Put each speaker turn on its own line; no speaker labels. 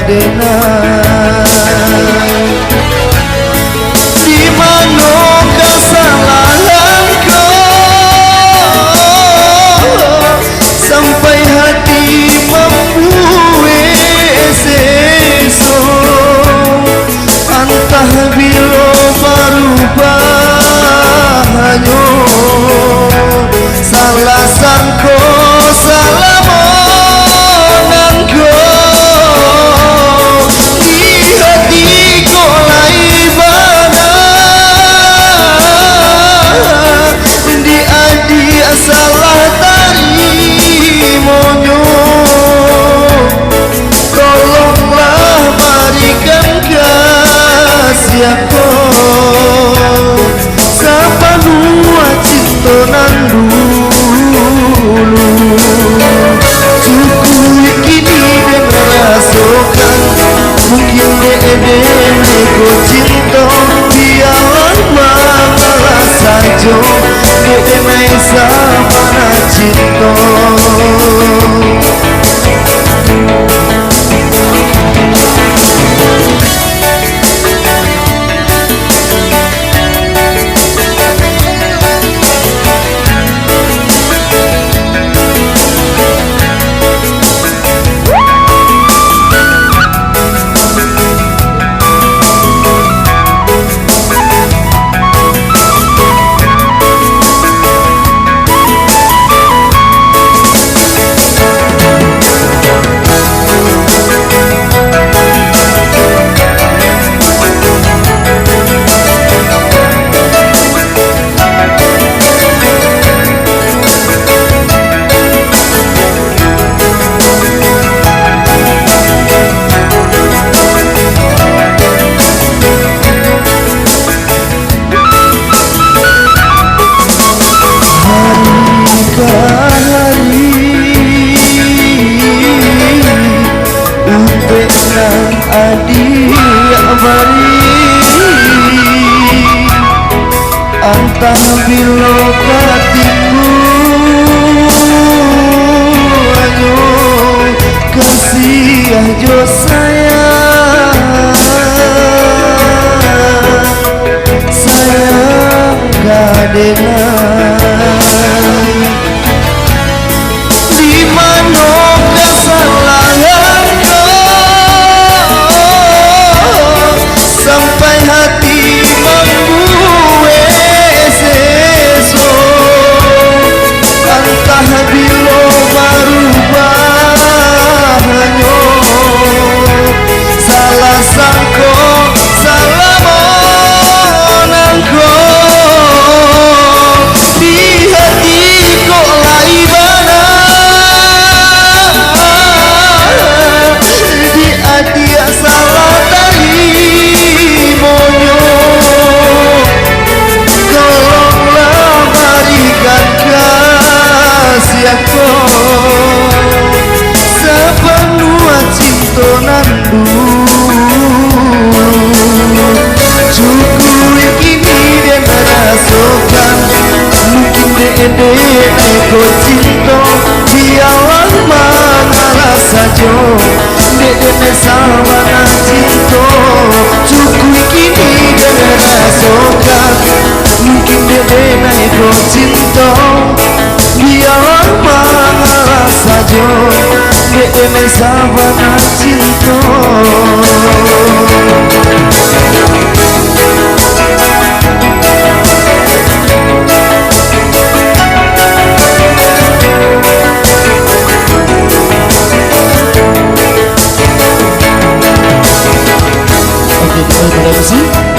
gadena di mana kesalahanku sampai hati membuat seso entah bila berubah hanya salah sangko salah monangko di hatiku laibana di adi salah tarimonyo tolonglah berikan kasih aku sapanua cinta nan dulu cukup kini dan rasakan mungkin nego cinta biarlah mengalah saja mengenai sabana cinta entah bila hatiku ayo kasih aja sayang gadena di mana kesalahanku sampai hati bila berubah hanya salah sangko salah monangko di hatiku laibana di hati salah tarimonyo tolonglah berikan siapa sepenuh cinta nan dulu cukup kini dia merasakan mungkin nego cinta biarlah mengalah saja dene sabana cinta cukup kini dia merasakan mungkin nego cinta biarlah mengalah saja dene sabana cinta. Oke, kita mulai musik.